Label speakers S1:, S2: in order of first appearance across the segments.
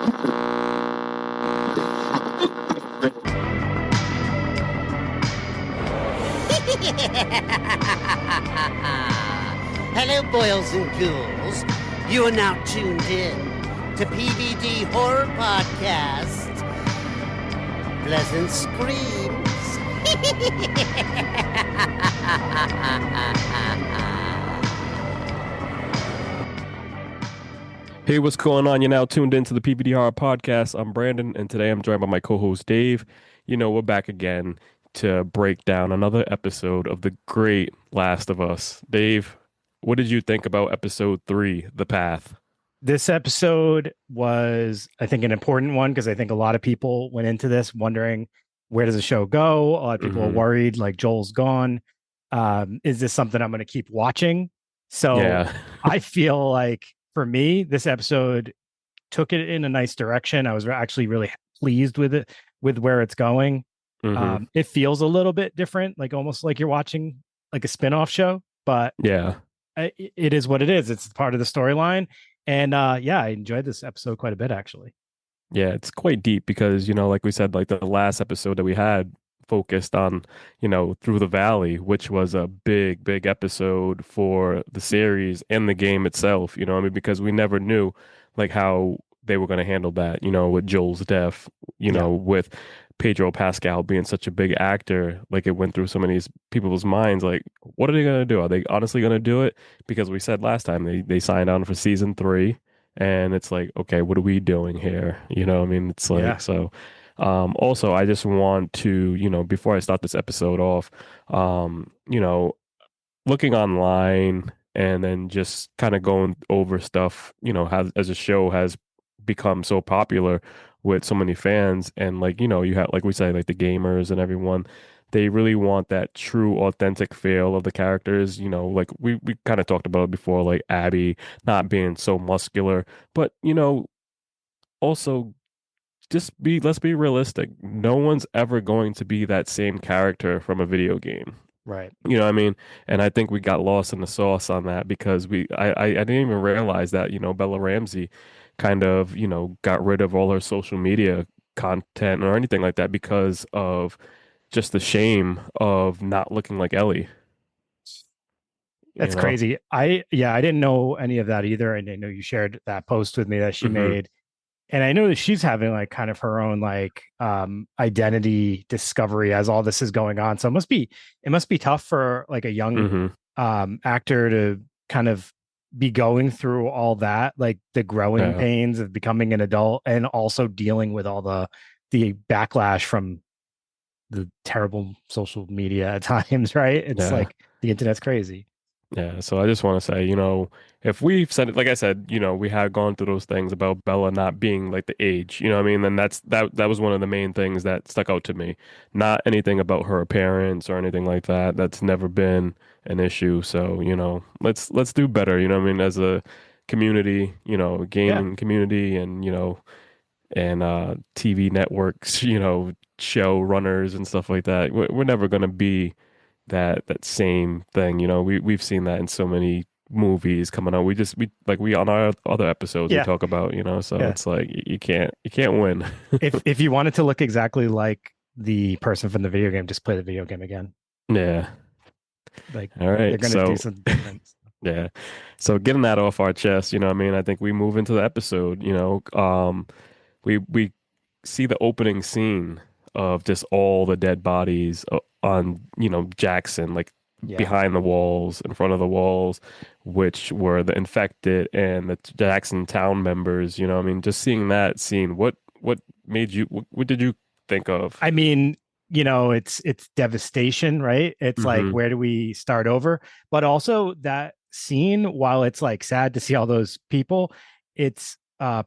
S1: Hello, boils and ghouls. You are now tuned in to PVD Horror Podcast. Pleasant screams.
S2: Hey, what's going on? You're now tuned into the PVD Horror Podcast. I'm Brandon, and today I'm joined by my co-host Dave. You know, we're back again to break down another episode of the great Last of Us. Dave, what did you think about episode 3, The Path?
S3: This episode was, I think, an important one because I think a lot of people went into this wondering, where does the show go? A lot of people are worried, like, Joel's gone. Is this something I'm going to keep watching? So
S2: Yeah.
S3: I feel like, for me, this episode took it in a nice direction. I was actually really pleased with it, with where it's going. It feels a little bit different, like almost like you're watching like a spin-off show, but
S2: Yeah.
S3: it is what it is. It's part of the storyline. And yeah, I enjoyed this episode quite a bit, actually.
S2: Yeah, it's quite deep because, you know, like we said, like the last episode that we had focused on, you know, Through the Valley, which was a big, big episode for the series and the game itself, you know what I mean? Because we never knew like how they were going to handle that, you know, with Joel's death, you know, with Pedro Pascal being such a big actor. Like, it went through so many people's minds, like, what are they going to do? Are they honestly going to do it? Because we said last time they signed on for season 3. And it's like, okay, what are we doing here? You know, I mean, it's like, so, also, I just want to, you know, before I start this episode off, you know, looking online and then just kind of going over stuff, you know, as a show has become so popular with so many fans. And like, you know, you have, like we say, like the gamers and everyone, they really want that true, authentic feel of the characters. You know, like we kind of talked about it before, like Abby not being so muscular, but you know, also let's be realistic. No one's ever going to be that same character from a video game.
S3: Right.
S2: You know what I mean? And I think we got lost in the sauce on that because I didn't even realize that, you know, Bella Ramsey kind of, you know, got rid of all her social media content or anything like that because of just the shame of not looking like Ellie.
S3: That's crazy. I didn't know any of that either. And I know you shared that post with me that she made. And I know that she's having like kind of her own like identity discovery as all this is going on. So it must be tough for like a young actor to kind of be going through all that, like the growing pains of becoming an adult and also dealing with all the backlash from the terrible social media at times, right? It's like the internet's crazy.
S2: Yeah, so I just want to say, you know, if we've said it, like I said, you know, we had gone through those things about Bella not being like the age, you know what I mean? Then that was one of the main things that stuck out to me. Not anything about her appearance or anything like that. That's never been an issue. So, you know, let's do better, you know what I mean, as a community, you know, gaming community and, you know, and TV networks, you know, show runners and stuff like that. We're never going to be that same thing, you know. We've seen that in so many movies coming out. We on our other episodes we talk about, you know, so it's like you can't win.
S3: if you wanted to look exactly like the person from the video game, just play the video game again.
S2: Yeah.
S3: Like,
S2: all right,
S3: they're gonna do something different.
S2: Yeah. So getting that off our chest, you know what I mean? I think we move into the episode, you know. We see the opening scene of just all the dead bodies on, you know, Jackson, like behind the walls, in front of the walls, which were the infected and the Jackson town members, you know. I mean, just seeing that scene, what made you, what did you think of?
S3: I mean, you know, it's devastation, right? It's like, where do we start over? But also that scene, while it's like sad to see all those people, it's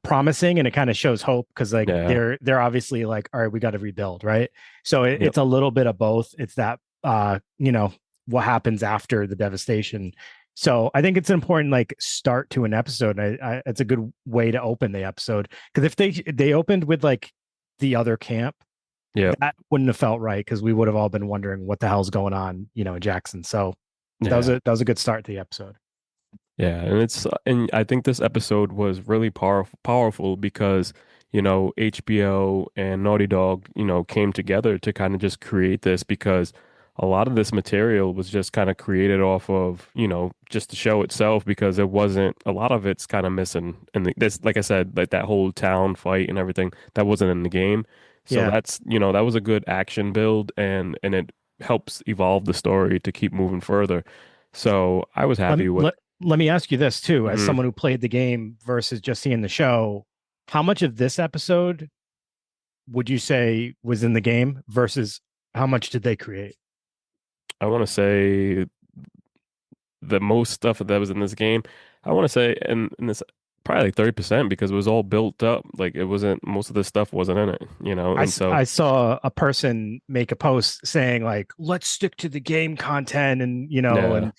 S3: promising, and it kind of shows hope because like they're obviously like, all right, we got to rebuild, right? So it's a little bit of both. It's that you know, what happens after the devastation. So I think it's an important like start to an episode. And it's a good way to open the episode, because if they opened with like the other camp, that wouldn't have felt right, because we would have all been wondering what the hell's going on, you know, in Jackson. So that was a good start to the episode.
S2: Yeah, and I think this episode was really powerful because, HBO and Naughty Dog, came together to kind of just create this because a lot of this material was just kind of created off of, just the show itself because it wasn't a lot of it's kind of missing. And this, like I said, like that whole town fight and everything that wasn't in the game. So
S3: Yeah.
S2: that was a good action build and it helps evolve the story to keep moving further. So I was
S3: Let me
S2: happy with.
S3: let, let me ask you this too, as
S2: Mhm.
S3: someone who played the game versus just seeing the show, how much of this episode would you say was in the game versus how much did they create?
S2: I want to say the most stuff that was in this game, I want to say in this probably like 30% because it was all built up. Like it wasn't most of this stuff wasn't in it, and so
S3: I saw a person make a post saying like, let's stick to the game content and
S2: yeah.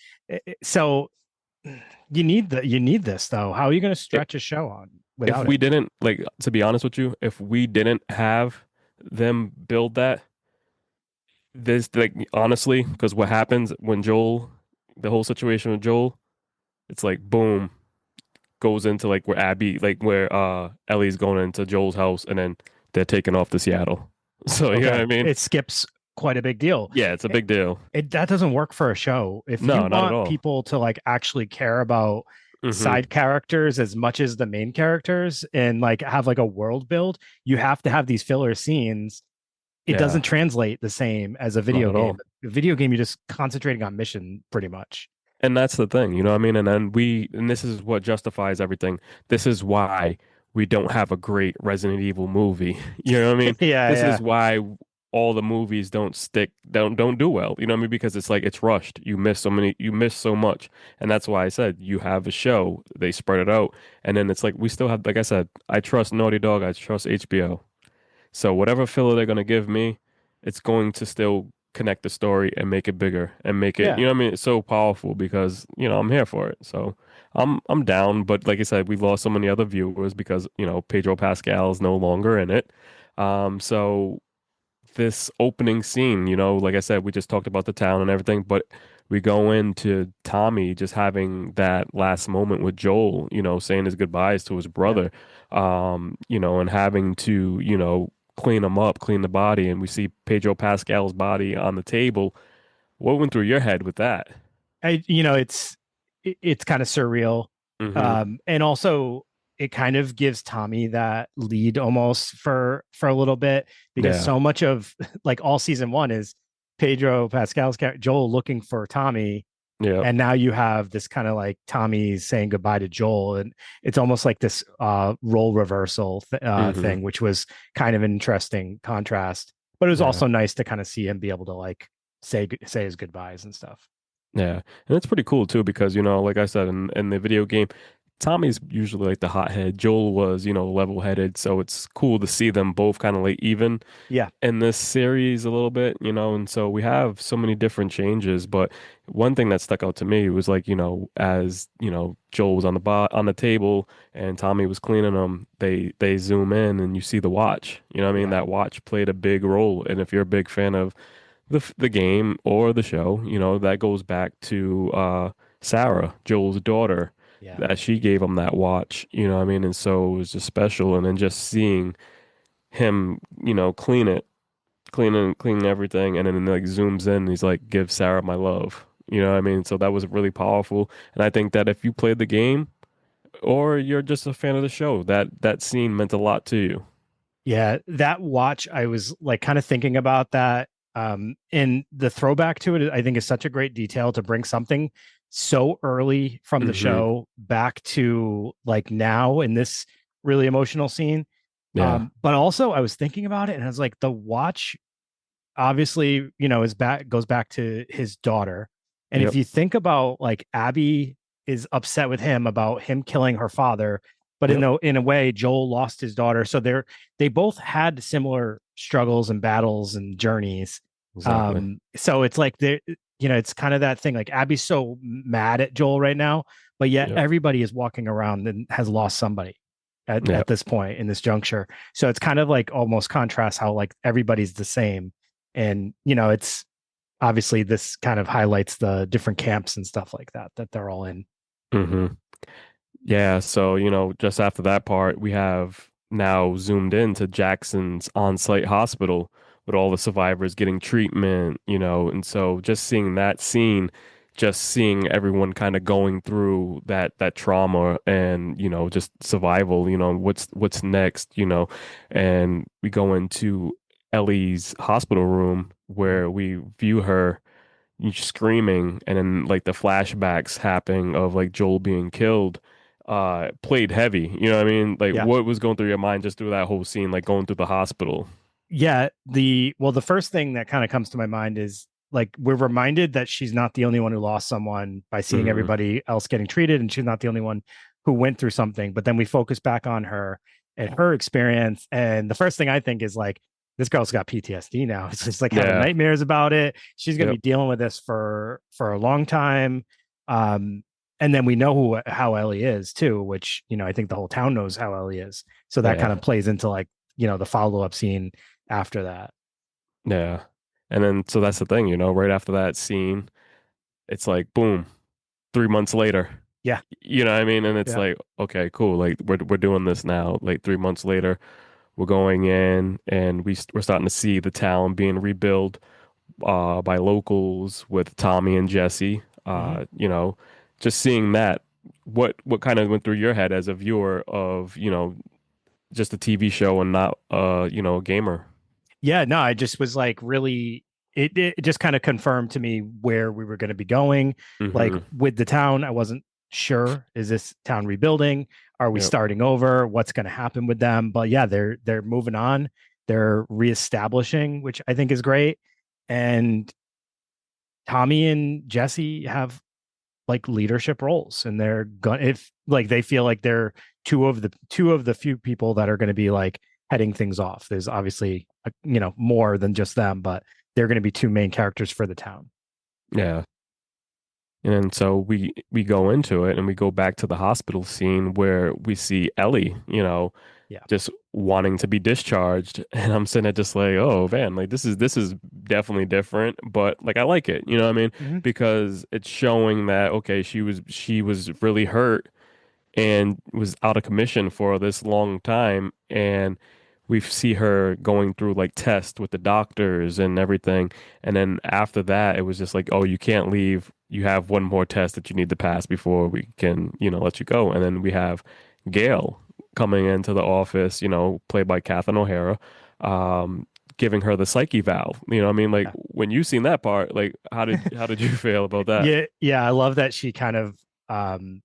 S3: so you need this though. How are you going to
S2: If,
S3: stretch a show on
S2: if
S3: without
S2: we
S3: it?
S2: didn't like to be honest with you, if we didn't have them build that, this like honestly, because what happens when the whole situation with Joel, it's like boom, goes into like where Ellie's going into Joel's house and then they're taking off to Seattle. So you know what
S3: Okay.
S2: I mean?
S3: It skips quite a big deal.
S2: Yeah, it's a
S3: It,
S2: big deal.
S3: that doesn't work for a show. If you
S2: No, not at
S3: want
S2: all.
S3: people to like actually care about
S2: Hmm.
S3: side characters as much as the main characters and like have like a world build, you have to have these filler scenes. It
S2: Yeah,
S3: doesn't translate the same as a
S2: not
S3: video
S2: at
S3: game.
S2: all.
S3: A video game, you're just concentrating on mission pretty much.
S2: And that's the thing, you know what I mean? And this is what justifies everything. This is why we don't have a great Resident Evil movie. You know what I mean?
S3: Yeah,
S2: This
S3: yeah.
S2: is why all the movies don't do well. You know what I mean? Because it's like it's rushed. You miss so much. And that's why I said you have a show, they spread it out, and then it's like we still have, like I said, I trust Naughty Dog, I trust HBO. So whatever filler they're gonna give me, it's going to still connect the story and make it bigger and make it,
S3: Yeah.
S2: you know what I mean? It's so powerful because, I'm here for it. So I'm down, but like I said, we lost so many other viewers because, Pedro Pascal is no longer in it. So this opening scene, like I said, we just talked about the town and everything, but we go into Tommy just having that last moment with Joel, saying his goodbyes to his
S3: Yeah.
S2: brother, and having to, clean him up, clean the body, and we see Pedro Pascal's body on the table. What went through your head with that?
S3: It's kind of surreal.
S2: Hmm.
S3: And also it kind of gives Tommy that lead almost for a little bit because
S2: Yeah.
S3: so much of like all season one is Pedro Pascal's character Joel looking for Tommy.
S2: Yeah.
S3: And now you have this kind of like Tommy saying goodbye to Joel. And it's almost like this role reversal
S2: Hmm.
S3: thing, which was kind of an interesting contrast. But it was
S2: Yeah.
S3: also nice to kind of see him be able to like say his goodbyes and stuff.
S2: Yeah, and it's pretty cool too because like I said in the video game, Tommy's usually like the hothead. Joel was level-headed, so it's cool to see them both kind of like even
S3: Yeah.
S2: in this series a little bit, and so we have so many different changes. But one thing that stuck out to me was like as Joel was on on the table and Tommy was cleaning them, they zoom in and you see the watch. You know what I mean?
S3: Yeah.
S2: That watch played a big role, and if you're a big fan of the game or the show, that goes back to Sarah, Joel's daughter,
S3: Yeah.
S2: that she gave him that watch, what I mean? And so it was just special. And then just seeing him, cleaning everything, and then like zooms in and he's like, give Sarah my love. You know what I mean? So that was really powerful. And I think that if you played the game or you're just a fan of the show, that scene meant a lot to you.
S3: Yeah, that watch, I was like kind of thinking about that. And the throwback to it, I think, is such a great detail to bring something so early from the
S2: Hmm.
S3: show back to like now in this really emotional scene.
S2: Yeah.
S3: But also I was thinking about it and I was like, the watch obviously, is back goes back to his daughter. And if
S2: Yep.
S3: you think about like Abby is upset with him about him killing her father, but
S2: Yep.
S3: in a way, Joel lost his daughter. So they both had similar struggles and battles and journeys.
S2: Exactly.
S3: So it's like it's kind of that thing. Like Abby's so mad at Joel right now, but yet
S2: Yep.
S3: everybody is walking around and has lost somebody at
S2: Yep.
S3: this point in this juncture. So it's kind of like almost contrasts how like everybody's the same and it's obviously this kind of highlights the different camps and stuff like that they're all in.
S2: hmm Yeah, so just after that part, we have now zoomed into Jackson's on-site hospital with all the survivors getting treatment, and so just seeing that scene, just seeing everyone kind of going through that trauma and, just survival, what's next, and we go into Ellie's hospital room
S3: Mhm.
S2: where we view her screaming and then like the flashbacks happening of like Joel being killed played heavy. You know what I mean? Like
S3: Yeah.
S2: what was going through your mind just through that whole scene, like going through the hospital?
S3: Yeah, the first thing that kind of comes to my mind is like we're reminded that she's not the only one who lost someone by seeing
S2: hmm
S3: everybody else getting treated, and she's not the only one who went through something. But then we focus back on her and her experience, and the first thing I think is like this girl's got PTSD now. It's just like having
S2: Yeah.
S3: nightmares about it. She's going to
S2: Yep.
S3: be dealing with this for a long time. Um, and then we know how Ellie is too, which I think the whole town knows how Ellie is. So that kind
S2: Yeah.
S3: of plays into like the follow up scene after that.
S2: Yeah. And then so that's the thing, right after that scene, it's like boom, 3 months later.
S3: Yeah.
S2: You know what I mean? And it's
S3: Yeah.
S2: like, okay, cool. Like we're doing this now. Like 3 months later, we're going in and we're starting to see the town being rebuilt by locals with Tommy and Jesse.
S3: Mhm.
S2: Just seeing that, what kind of went through your head as a viewer of, just a TV show and not a gamer?
S3: Yeah, no, I just was like really it just kind of confirmed to me where we were going to be going. Like
S2: hmm
S3: with the town, I wasn't sure, is this town rebuilding? Are we
S2: Yep.
S3: starting over? What's going to happen with them? But yeah, they're moving on. They're reestablishing, which I think is great. And Tommy and Jesse have like leadership roles, and they're going if like they feel like they're two of the few people that are going to be like heading things off. There's obviously more than just them, but they're going to be two main characters for the town.
S2: Yeah. And then so we go into it and we go back to the hospital scene where we see Ellie,
S3: Yeah.
S2: just wanting to be discharged. And I'm sitting there just like, oh man, like this is definitely different, but like I like it, you know what I mean?
S3: Hmm.
S2: Because it's showing that okay, she was really hurt and was out of commission for this long time. And we see her going through like tests with the doctors and everything. And then after that, it was just like, oh, you can't leave. You have one more test that you need to pass before we can, let you go. And then we have Gail coming into the office, played by Catherine O'Hara, giving her the psyche valve. You know what I mean? Like
S3: Yeah.
S2: when you seen that part, like how did you feel about that?
S3: Yeah. Yeah. I love that she kind of um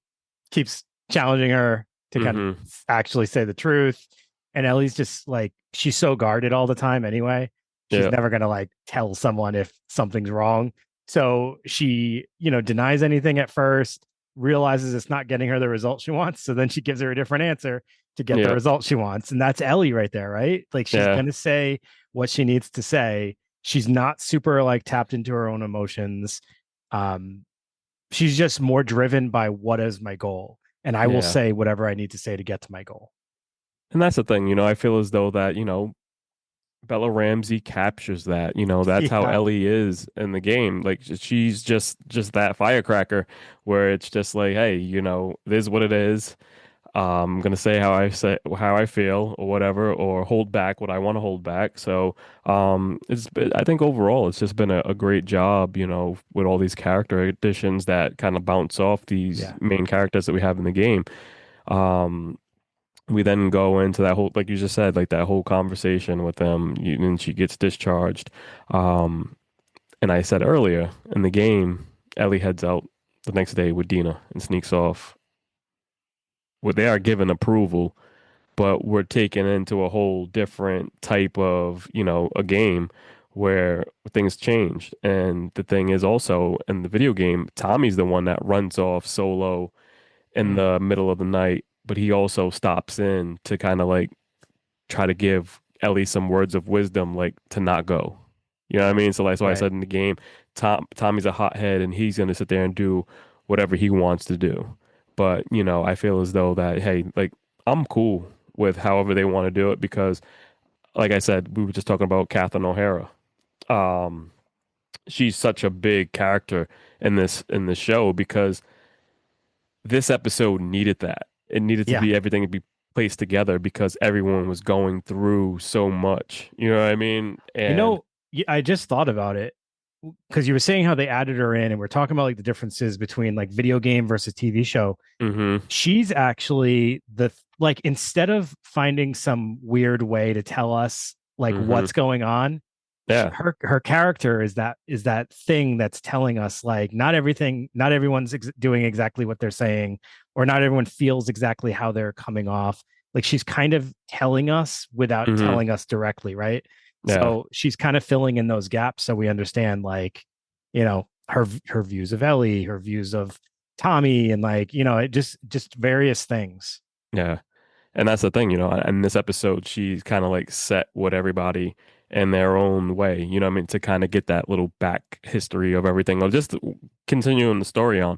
S3: keeps challenging her to kind of
S2: hmm
S3: actually say the truth. And Ellie's just like she's so guarded all the time anyway. She's
S2: Yeah.
S3: never gonna like tell someone if something's wrong. So she, denies anything at first, realizes it's not getting her the result she wants. So then she gives her a different answer to get the
S2: Yeah.
S3: result she wants. And that's Ellie right there, right? Like she's
S2: Yeah.
S3: gonna say what she needs to say. She's not super like tapped into her own emotions. Um, she's just more driven by what is my goal, and I will
S2: Yeah.
S3: say whatever I need to say to get to my goal.
S2: And that's the thing, I feel as though that, Bella Ramsey captures that, that's how
S3: Yeah.
S2: Ellie is in the game. Like she's just that firecracker where it's just like, hey, it is what it is. I'm gonna say how I feel or whatever, or hold back what I want to hold back. So, I think overall it's just been a great job, with all these character additions that kind of bounce off these
S3: Yeah.
S2: main characters that we have in the game. Um, we then go into that whole, like you just said, like that whole conversation with them, and she gets discharged. Um, and I said earlier in the game, Ellie heads out the next day with Dina and sneaks off. Well, they are given approval, but we're taken into a whole different type of, a game where things change. And the thing is also in the video game, Tommy's the one that runs off solo in
S3: Mm,
S2: the middle of the night, but he also stops in to kind of like try to give Ellie some words of wisdom, like to not go. You know what I mean? So like, so I
S3: right.
S2: said in the game, Tommy's a hothead and he's gonna sit there and do whatever he wants to do. But I feel as though that hey, like I'm cool with however they want to do it because, like I said, we were just talking about Catherine O'Hara. Um, she's such a big character in this show because this episode needed that. It needed to
S3: Yeah.
S2: be everything to be placed together because everyone was going through so much. You know what I mean?
S3: You
S2: And
S3: know, I just thought about it because you were saying how they added her in, and we're talking about like the differences between like video game versus TV show.
S2: mm-hmm,
S3: She's actually the like instead of finding some weird way to tell us like
S2: mm-hmm.
S3: what's going on,
S2: Yeah.
S3: her character is that thing that's telling us like not everyone's doing exactly what they're saying, or not everyone feels exactly how they're coming off. Like she's kind of telling us without
S2: Mm-hmm.
S3: telling us directly, right?
S2: Yeah.
S3: So she's kind of filling in those gaps so we understand like, her views of Ellie, her views of Tommy, and like, it just various things.
S2: Yeah. And that's the thing, in this episode, she's kind of like set with everybody in their own way, I mean, to kind of get that little back history of everything, or just continuing the story on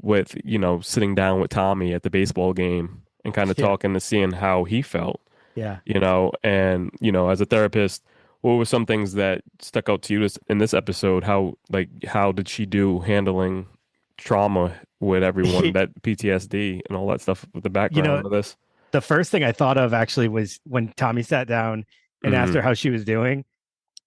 S2: with, sitting down with Tommy at the baseball game and kind of
S3: Yeah.
S2: talking to seeing how he felt,
S3: Yeah.
S2: and, as a therapist, what were some things that stuck out to you in this episode? How did she do handling trauma with everyone, that PTSD and all that stuff with the
S3: you know,
S2: background of this?
S3: the first thing I thought of actually was when Tommy sat down and asked her
S2: Hmm.
S3: how she was doing.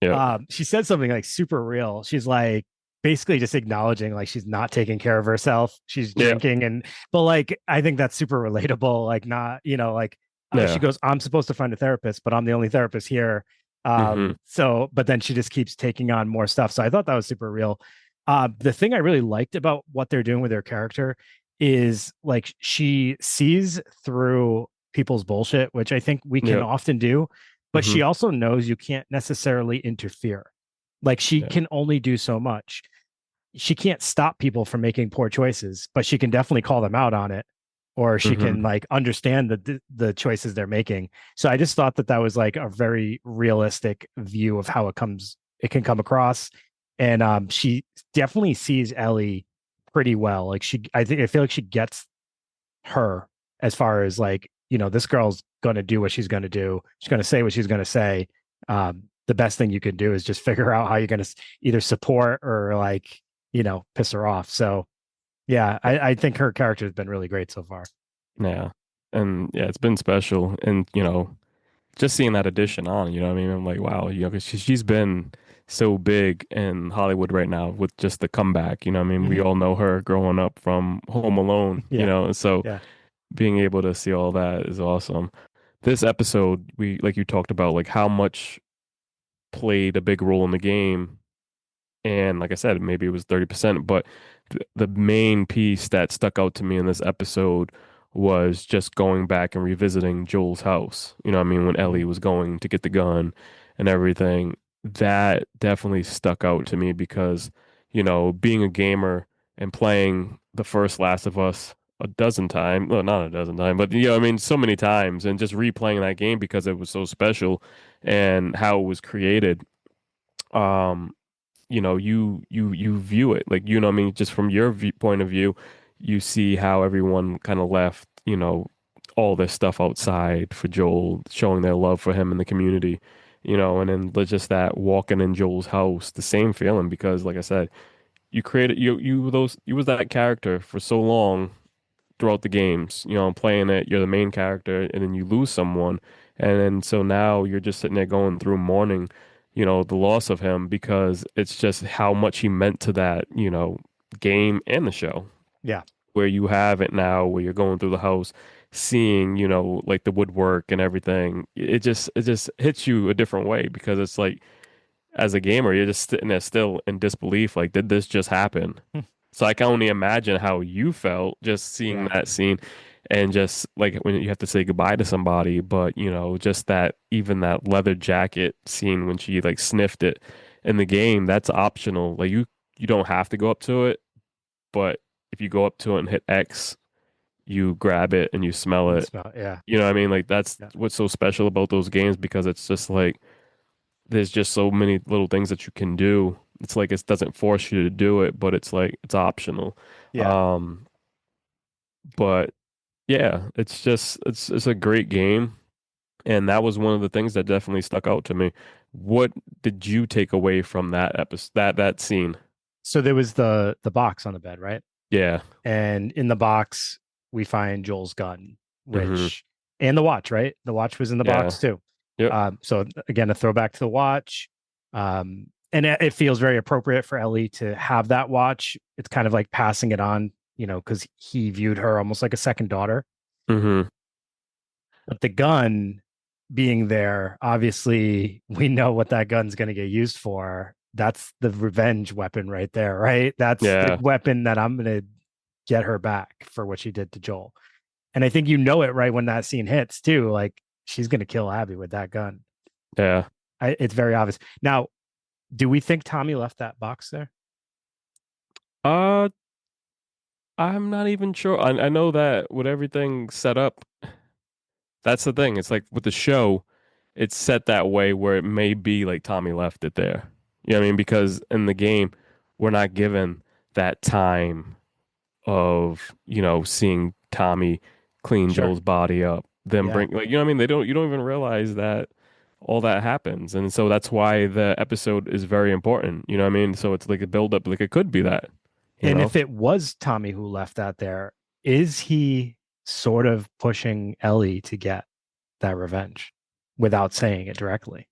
S2: Yeah.
S3: She said something like super real. She's like basically just acknowledging like she's not taking care of herself. She's
S2: Yeah.
S3: drinking, but like I think that's super relatable. Like not, like she
S2: Yeah.
S3: goes, I'm supposed to find a therapist, but I'm the only therapist here.
S2: Hmm.
S3: So but then she just keeps taking on more stuff. So I thought that was super real. The thing I really liked about what they're doing with their character is like she sees through people's bullshit, which I think we can
S2: Yeah.
S3: often do, but
S2: Hmm.
S3: she also knows you can't necessarily interfere. Like she
S2: Yeah.
S3: can only do so much. She can't stop people from making poor choices, but she can definitely call them out on it, or she can
S2: Hmm.
S3: like understand the choices they're making. So I just thought that that was like a very realistic view of how it can come across, and she definitely sees Ellie pretty well. Like I feel like she gets her as far as like, this girl's going to do what she's going to do. She's going to say what she's going to say. The best thing you can do is just figure out how you're going to either support or like, piss her off. So yeah, I think her character has been really great so far.
S2: Yeah. And yeah, it's been special. And, just seeing that addition on, you know what I mean? I'm like, wow, 'cause she's been so big in Hollywood right now with just the comeback. You know what I mean? We
S3: Mhm.
S2: all know her growing up from Home Alone,
S3: Yeah.
S2: and so
S3: Yeah.
S2: being able to see all that is awesome. This episode, like you talked about, like how much played a big role in the game. And like I said, maybe it was 30%, but the main piece that stuck out to me in this episode was just going back and revisiting Joel's house. You know what I mean? When Ellie
S3: Mhm.
S2: was going to get the gun and everything, that definitely stuck out to me because, being a gamer and playing the first Last of Us a dozen times, well, not a dozen times, but I mean, so many times, and just replaying that game because it was so special and how it was created. Um, you view it like, what I mean, just from your point of view, you see how everyone kind of left, all this stuff outside for Joel, showing their love for him in the community, and then just that walking in Joel's house, the same feeling because, like I said, you was that character for so long throughout the games, playing it, you're the main character, and then you lose someone. And then so now you're just sitting there going through mourning, the loss of him because it's just how much he meant to that, game and the show.
S3: Yeah.
S2: Where you have it now, where you're going through the house, seeing, like the woodwork and everything. It just hits you a different way because it's like, as a gamer, you're just sitting there still in disbelief, like, did this just happen? So I can only imagine how you felt just seeing
S3: Yeah.
S2: that scene and just like when you have to say goodbye to somebody, but just that, even that leather jacket scene when she like sniffed it in the game, that's optional. Like you don't have to go up to it, but if you go up to it and hit X, you grab it and you smell
S3: You
S2: it.
S3: smell it. Yeah.
S2: You know what I mean? Like that's
S3: Yeah.
S2: what's so special about those games because it's just like there's just so many little things that you can do. It's like it doesn't force you to do it, but it's like it's optional.
S3: Yeah.
S2: Um, but yeah, it's a great game, and that was one of the things that definitely stuck out to me. What did you take away from that episode, that scene?
S3: So there was the box on the bed, right?
S2: Yeah.
S3: And in the box, we find Joel's gun,
S2: Mm-hmm.
S3: which and the watch, right? The watch was in the
S2: Yeah.
S3: box too.
S2: Yep.
S3: So again, a throwback to the watch. And it feels very appropriate for Ellie to have that watch. It's kind of like passing it on, because he viewed her almost like a second daughter.
S2: Mm-hmm.
S3: But the gun being there, obviously, we know what that gun's going to get used for. That's the revenge weapon right there, right? That's the
S2: Yeah.
S3: weapon that I'm going to get her back for what she did to Joel. And I think you know it right when that scene hits too. Like she's going to kill Abby with that gun.
S2: Yeah.
S3: It's very obvious. Now, do we think Tommy left that box there?
S2: Uh, I'm not even sure. I know that with everything set up, that's the thing. It's like with the show, it's set that way where it may be like Tommy left it there. You know what I mean? Because in the game, we're not given that time of, seeing Tommy clean
S3: Sure.
S2: Joel's body up, then
S3: Yeah.
S2: bring like, you know what I mean? You don't even realize that all that happens. And so that's why the episode is very important. You know what I mean? So it's like a build up, like it could be that, you
S3: And
S2: know?
S3: if it was Tommy who left that there, is he sort of pushing Ellie to get that revenge without saying it directly?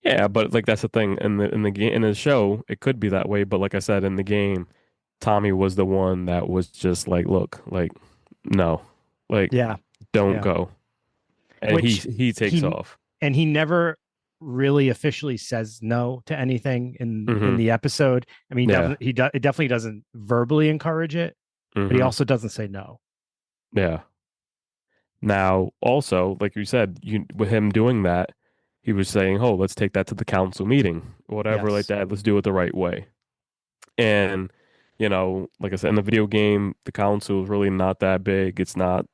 S2: Yeah, but like that's the thing in the game in the show, it could be that way. But like I said, in the game, Tommy was the one that was just like, look, like no, like
S3: Yeah.
S2: don't
S3: Yeah.
S2: go, and
S3: Which
S2: he takes
S3: he
S2: off.
S3: and he never really officially says no to anything in
S2: Hmm.
S3: the episode. I mean,
S2: Yeah.
S3: it definitely doesn't verbally encourage it, but he
S2: Hmm.
S3: also doesn't say no.
S2: Yeah. Now, also, like you said, with him doing that, he was saying, "Oh, let's take that to the council meeting, whatever, like
S3: Yes.
S2: that. Let's do it the right way." And like I said, in the video game, the council is really not that big. It's not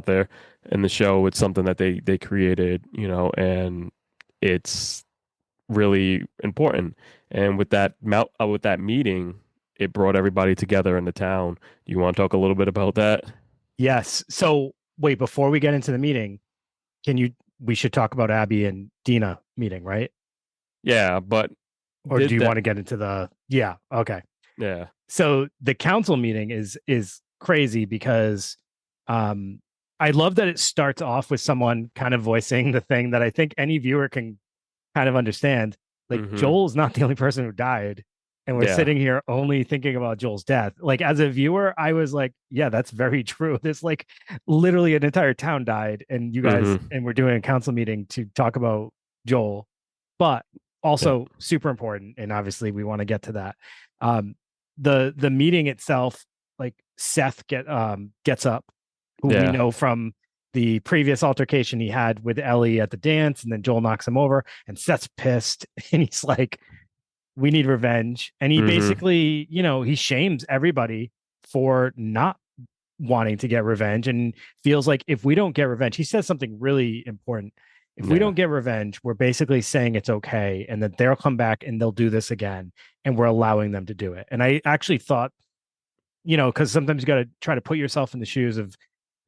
S2: there. In the show, it's something that they created, and it's really important. And with that meeting, it brought everybody together in the town. You want to talk a little bit about that?
S3: Yes. So wait, before we get into the meeting, we should talk about Abby and Dina meeting, right?
S2: Yeah, but
S3: Or do
S2: did
S3: you
S2: that?
S3: want to get into yeah, okay.
S2: Yeah.
S3: So the council meeting is crazy because um I love that it starts off with someone kind of voicing the thing that I think any viewer can kind of understand. Like
S2: Hmm.
S3: Joel's not the only person who died, and we're
S2: Yeah.
S3: sitting here only thinking about Joel's death. Like as a viewer, I was like, yeah, that's very true. This like literally an entire town died, and you guys
S2: Hmm.
S3: and we're doing a council meeting to talk about Joel, but
S2: Yeah.
S3: also super important, and obviously we want to get to that. Um, the meeting itself, like Seth gets up, who we
S2: Yeah.
S3: know from the previous altercation he had with Ellie at the dance, and then Joel knocks him over, and Seth's pissed, and he's like, "We need revenge," and he
S2: Hmm.
S3: basically, he shames everybody for not wanting to get revenge, and feels like if we don't get revenge, he says something really important. If we
S2: Yeah.
S3: don't get revenge, we're basically saying it's okay, and that they'll come back and they'll do this again, and we're allowing them to do it. And I actually thought, because sometimes you got to try to put yourself in the shoes of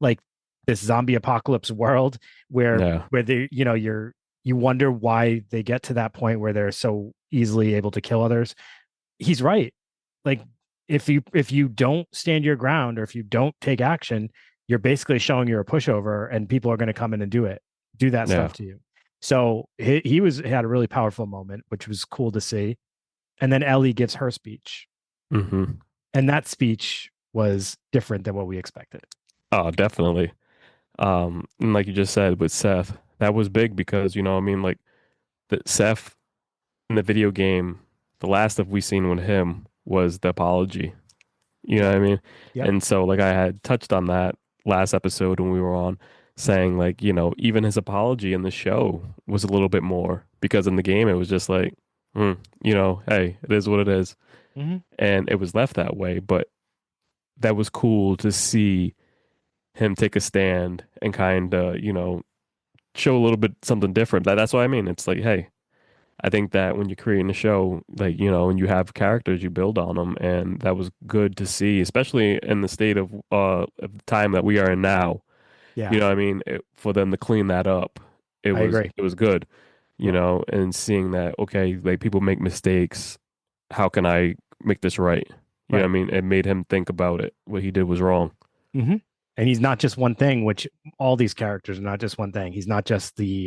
S3: like this zombie apocalypse world where
S2: Yeah.
S3: they, you wonder why they get to that point where they're so easily able to kill others. He's right. Like if you don't stand your ground, or if you don't take action, you're basically showing you're a pushover, and people are going to come in and do that
S2: Yeah.
S3: stuff to you. So he had a really powerful moment, which was cool to see. And then Ellie gives her speech,
S2: Hmm.
S3: and that speech was different than what we expected.
S2: Oh, definitely. And like you just said with Seth, that was big because, I mean, like the Seth in the video game, the last of we seen with him was the apology. You know
S3: Yep.
S2: what I mean?
S3: Yep.
S2: And so like I had touched on that last episode when we were on, saying like, even his apology in the show was a little bit more because in the game it was just like, hmm, hey, it is what it is.
S3: Mhm.
S2: And it was left that way. But that was cool to see him take a stand and kind of, show a little bit something different. That's what I mean. It's like, hey, I think that when you're creating a show, like, and you have characters, you build on them, and that was good to see, especially in the state of the time that we are in now.
S3: Yeah,
S2: You know what I mean? For them to clean that up,
S3: I agree.
S2: it was good,
S3: Yeah,
S2: and seeing that, okay, like people make mistakes. How can I make this right? You know what I
S3: right.
S2: mean? It made him think about it. What he did was wrong.
S3: Mm-hmm. And he's not just one thing, which all these characters are not just one thing. He's not just the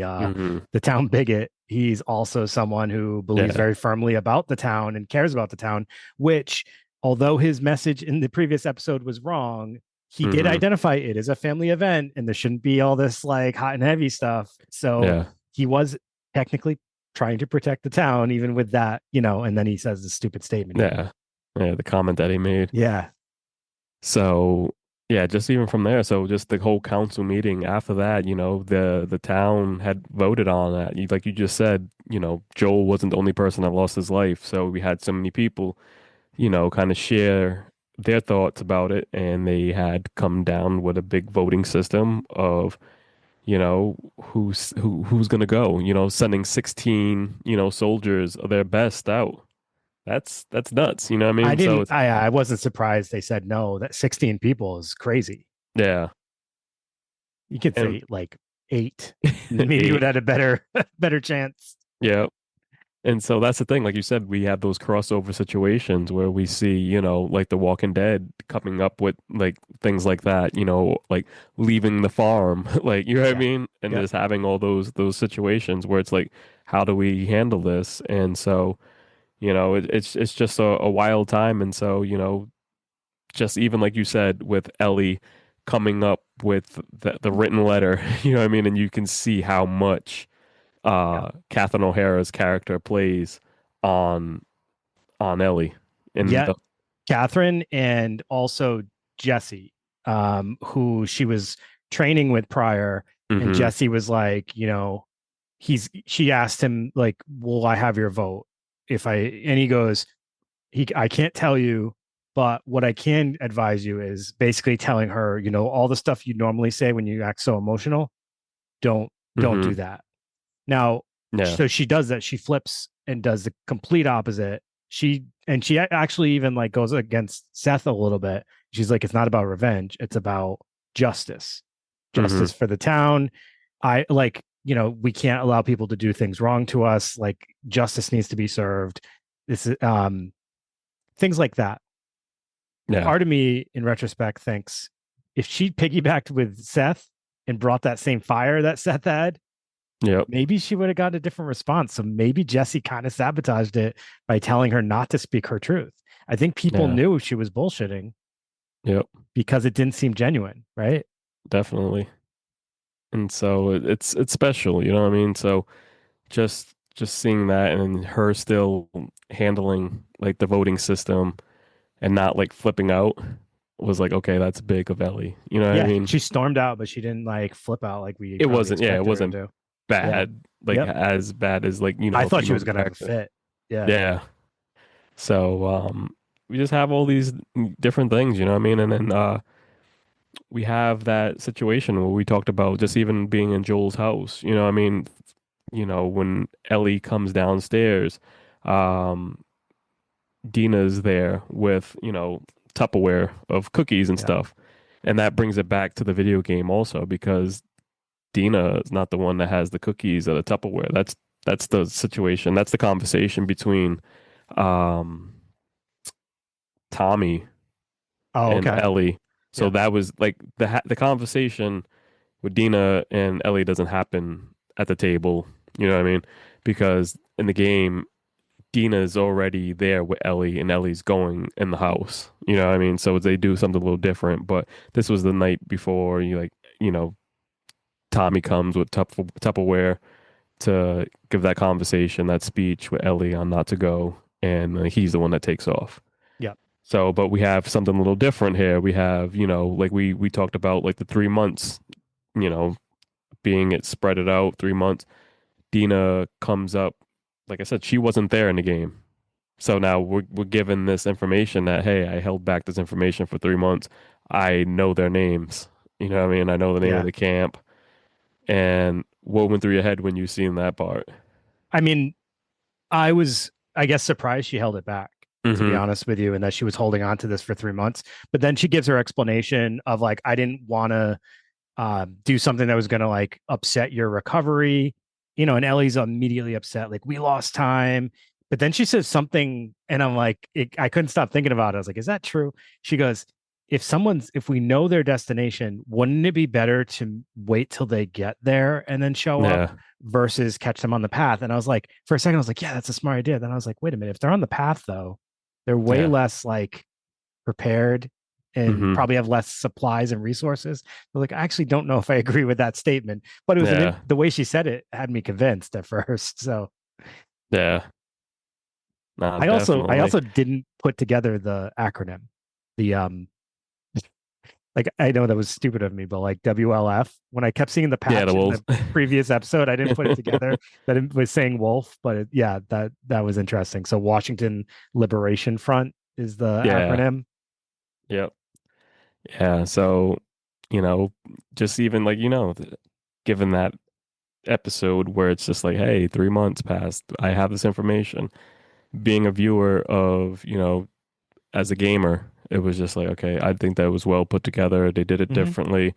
S3: town bigot. He's also someone who believes
S2: Yeah.
S3: very firmly about the town and cares about the town, which, although his message in the previous episode was wrong, he did
S2: hmm
S3: identify it as a family event and there shouldn't be all this like hot and heavy stuff. So
S2: Yeah.
S3: he was technically trying to protect the town, even with that, and then he says the stupid statement here.
S2: Yeah. Yeah. The comment that he made.
S3: Yeah.
S2: So yeah, just even from there, so just the whole council meeting after that, the town had voted on that. Like you just said, Joel wasn't the only person that lost his life. So we had so many people, kind of share their thoughts about it, and they had come down with a big voting system of, who's gonna go, sending 16, soldiers of their best out. That's nuts, you know what I
S3: I
S2: mean? So
S3: didn't.
S2: it's
S3: I wasn't surprised they said no. That 16 people is crazy.
S2: yeah.
S3: You could
S2: And
S3: say like 8. Maybe you would
S2: eight,
S3: have had a better chance.
S2: yeah. And so that's the thing, like you said, we have those crossover situations where we see, like The Walking Dead coming up with like things like that, like leaving the farm, like you know what I
S3: Yeah.
S2: mean? And
S3: Yep.
S2: just having all those situations where it's like, how do we handle this? And so, it's just a wild time. And so, just even like you said, with Ellie coming up with the written letter, you know what I mean? And you can see how much
S3: Yep.
S2: Catherine O'Hara's character plays on Ellie in
S3: Yeah.
S2: the
S3: Catherine and also Jesse, who she was training with prior, and
S2: hmm
S3: Jesse was like, she asked him like, "Will I have your vote if I?" And he goes, I can't tell you, but what I can advise you is basically telling her, all the stuff you normally say when you act so emotional, don't
S2: hmm
S3: do that. Now,
S2: yeah
S3: so she does that. She flips and does the complete opposite. She actually even like goes against Seth a little bit. She's like, it's not about revenge, it's about justice.
S2: hmm
S3: Justice for the town. I like, we can't allow people to do things wrong to us. Like justice needs to be served. This is things like that.
S2: yeah
S3: Part of me, in retrospect, thinks if she piggybacked with Seth and brought that same fire that Seth had,
S2: yep
S3: maybe she would have gotten a different response. So maybe Jesse kind of sabotaged it by telling her not to speak her truth. I think people
S2: yeah
S3: knew she was bullshitting
S2: yep
S3: because it didn't seem genuine, right?
S2: definitely. And so it's special, you know what I mean? So just seeing that and her still handling like the voting system and not like flipping out was like, okay, that's big of Ellie. You know what I
S3: Yeah,
S2: mean?
S3: she stormed out, but she didn't like flip out like we
S2: It
S3: probably
S2: wasn't, yeah, it
S3: expected her to
S2: wasn't
S3: do. Yeah.
S2: bad, like
S3: Yep.
S2: as bad as like,
S3: I
S2: a
S3: thought she
S2: female
S3: was gonna have a
S2: character.
S3: fit. Yeah.
S2: Yeah. So we just have all these different things, you know what I mean? And then we have that situation where we talked about just even being in Joel's house, you know what I mean? When Ellie comes downstairs, um Dina's there with, Tupperware of cookies and
S3: Yeah.
S2: stuff. And that brings it back to the video game also because Dina is not the one that has the cookies or the Tupperware. That's the situation. That's the conversation between um Tommy
S3: Oh,
S2: and
S3: okay.
S2: Ellie. So
S3: Yeah.
S2: that was like the conversation with Dina and Ellie doesn't happen at the table. You know what I mean? Because in the game, Dina's already there with Ellie and Ellie's going in the house. You know what I mean? So they do something a little different. But this was the night before Tommy comes with Tupperware to give that conversation, that speech with Ellie on not to go, and he's the one that takes off.
S3: Yeah.
S2: So, but we have something a little different here. We have, like we talked about, like the 3 months, you know, being it spread it out 3 months. Dina comes up, like I said, she wasn't there in the game. So now we're given this information that, hey, I held back this information for 3 months. I know their names. You know what I mean? I know the name of
S3: Yeah.
S2: the camp. And what went through your head when you seen that part?
S3: I mean, I was, I guess, surprised she held it back, to be
S2: hmm
S3: honest with you, and that she was holding on to this for 3 months. But then she gives her explanation of like, I didn't want to do something that was going to like upset your recovery, and Ellie's immediately upset, like, we lost time. But then she says something, and I'm like, I couldn't stop thinking about it. I was like, is that true? She goes, if we know their destination, wouldn't it be better to wait till they get there and then show up
S2: Yeah.
S3: versus catch them on the path? And I was like, for a second, I was like, yeah, that's a smart idea. Then I was like, wait a minute, if they're on the path though, they're way
S2: Yeah.
S3: less like prepared and
S2: Hmm.
S3: probably have less supplies and resources. So like, I actually don't know if I agree with that statement, but it was
S2: Yeah.
S3: the way she said it had me convinced at first. So
S2: Yeah. No,
S3: I
S2: definitely.
S3: also didn't put together the acronym. The like I know that was stupid of me, but like WLF, when I kept seeing the
S2: Yeah, the
S3: patch in
S2: wolves.
S3: the previous episode, I didn't put it together that it was saying wolf, but yeah, that was interesting. So Washington Liberation Front is the
S2: Yeah.
S3: acronym.
S2: Yep. Yeah. So, you know, just even like, given that episode where it's just like, hey, 3 months passed, I have this information. Being a viewer of, as a gamer, it was just like, okay, I think that was well put together. They did it
S3: Mm-hmm.
S2: differently.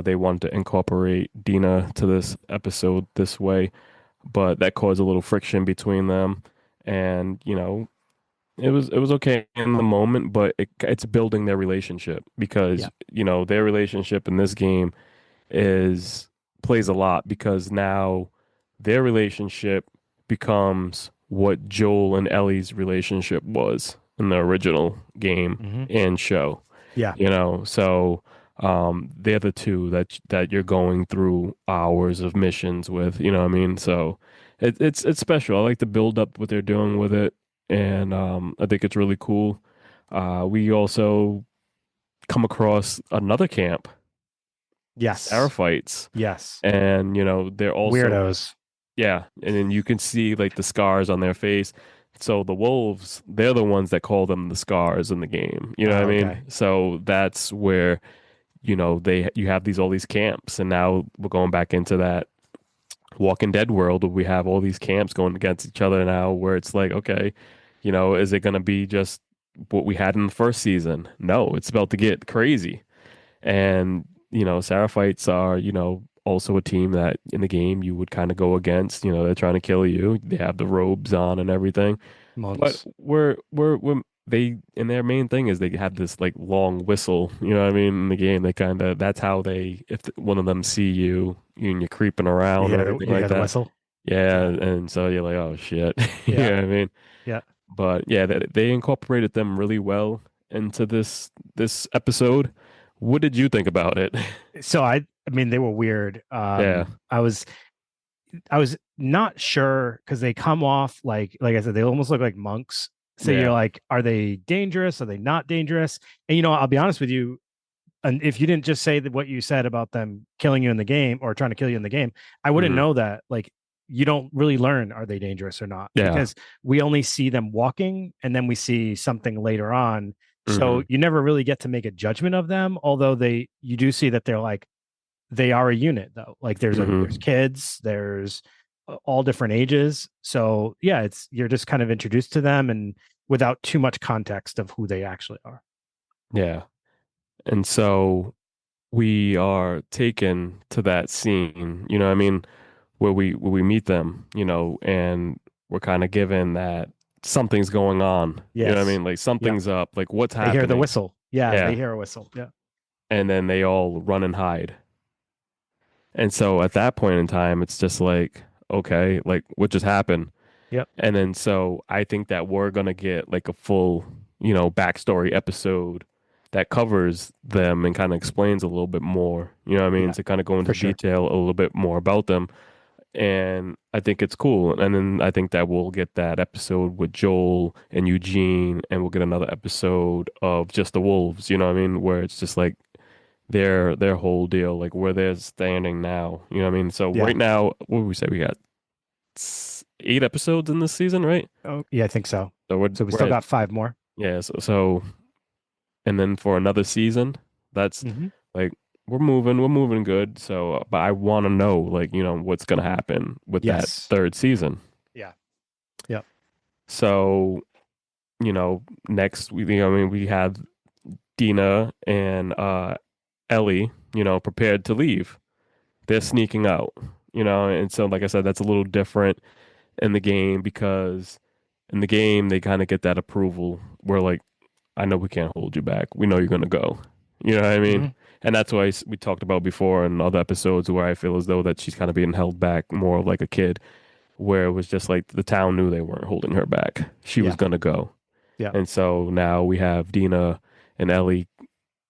S2: They wanted to incorporate Dina to this episode this way, but that caused a little friction between them. And, it was okay in the moment, but it's building their relationship because,
S3: Yeah.
S2: their relationship in this game is plays a lot because now their relationship becomes what Joel and Ellie's relationship was in the original game
S3: Mm-hmm.
S2: and show.
S3: Yeah.
S2: So they're the two that you're going through hours of missions with, you know what I mean? So it's special. I like the build up what they're doing with it, and I think it's really cool. We also come across another camp,
S3: Yes.
S2: Seraphites,
S3: Yes.
S2: and they're also,
S3: Weirdos.
S2: yeah, and then you can see like the scars on their face. So the wolves, they're the ones that call them the scars in the game. You know what I
S3: Oh,
S2: mean?
S3: okay.
S2: So that's where, you have all these camps, and now we're going back into that Walking Dead world where we have all these camps going against each other now, where it's like, okay, is it going to be just what we had in the first season? No, it's about to get crazy. And, Seraphites are, also a team that in the game you would kind of go against. They're trying to kill you. They have the robes on and everything. But
S3: Monks.
S2: we're they and their main thing is they have this like long whistle. You know what I mean? In the game, they kind of that's how they if one of them see you and you're creeping around or anything
S3: You
S2: like
S3: hear the
S2: that.
S3: whistle?
S2: Yeah,
S3: Yeah.
S2: and so you're like, oh shit. You
S3: Yeah.
S2: know what I mean?
S3: Yeah.
S2: But yeah, they incorporated them really well into this episode. What did you think about it?
S3: So I mean they were weird.
S2: Yeah,
S3: I was not sure because they come off like I said, they almost look like monks. So you're
S2: yeah,
S3: like, are they dangerous? Are they not dangerous? And I'll be honest with you, and if you didn't just say that what you said about them killing you in the game or trying to kill you in the game, I wouldn't
S2: hmm,
S3: know that. Like you don't really learn are they dangerous or not
S2: yeah,
S3: because we only see them walking and then we see something later on.
S2: hmm,
S3: So you never really get to make a judgment of them, although you do see that they're like they are a unit though. Like there's
S2: hmm,
S3: kids, there's all different ages. So yeah, it's you're just kind of introduced to them and without too much context of who they actually are.
S2: yeah. And so we are taken to that scene, you know what I mean, where we meet them, and we're kind of given that something's going on. You know what I
S3: Yes.
S2: mean? Like
S3: Yeah.
S2: something's up, like what's
S3: They hear the
S2: happening?
S3: whistle. Yeah, they
S2: Yeah.
S3: hear a whistle. Yeah.
S2: And then they all run and hide. And so at that point in time, it's just like, okay, like what just happened?
S3: Yep.
S2: And then so I think that we're gonna get like a full, backstory episode that covers them and kind of explains a little bit more. You know what I mean?
S3: Yeah,
S2: To kind of go
S3: for
S2: into
S3: sure.
S2: detail a little bit more about them. And I think it's cool. And then I think that we'll get that episode with Joel and Eugene, and we'll get another episode of just the wolves. You know what I mean? Where it's just like their whole deal, like where they're standing now. You know what I mean? So
S3: Yeah.
S2: right now, what would we say? We got 8 episodes in this season, right?
S3: Oh, yeah, I think so.
S2: So we're
S3: So we
S2: we're
S3: still
S2: at
S3: got five more.
S2: yeah. So and then for another season, that's
S3: Hmm.
S2: like we're moving good. So, but I want to know, like, what's gonna happen with that
S3: Yes.
S2: third season.
S3: Yeah. Yep.
S2: So, next we have Dina and Ellie, prepared to leave. They're sneaking out, and so like I said, that's a little different in the game because in the game they kind of get that approval where like I know we can't hold you back. We know you're gonna go. You know what I mean?
S3: Mhm.
S2: And that's why we talked about before in other episodes where I feel as though that she's kind of being held back more of like a kid, where it was just like the town knew they weren't holding her back. She was
S3: Yeah.
S2: gonna go.
S3: Yeah.
S2: And so now we have Dina and Ellie,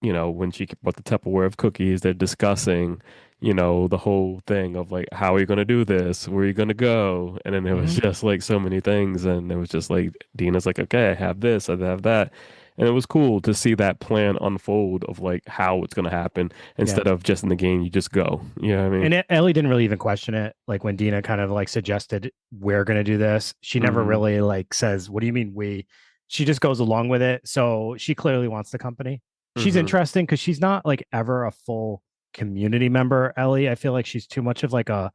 S2: when she brought the Tupperware of cookies, they're discussing, the whole thing of like, how are you going to do this? Where are you going to go? And then it was
S3: Mhm.
S2: just like so many things. And it was just like, Dina's like, okay, I have this, I have that. And it was cool to see that plan unfold of like how it's going to happen
S3: Yeah.
S2: instead of just in the game, you just go. You know what I mean?
S3: And Ellie didn't really even question it. Like when Dina kind of like suggested, we're going to do this, she never
S2: Hmm.
S3: really like says, what do you mean we? She just goes along with it. So she clearly wants the company. She's
S2: Hmm.
S3: interesting because she's not like ever a full community member, Ellie. I feel like she's too much of like a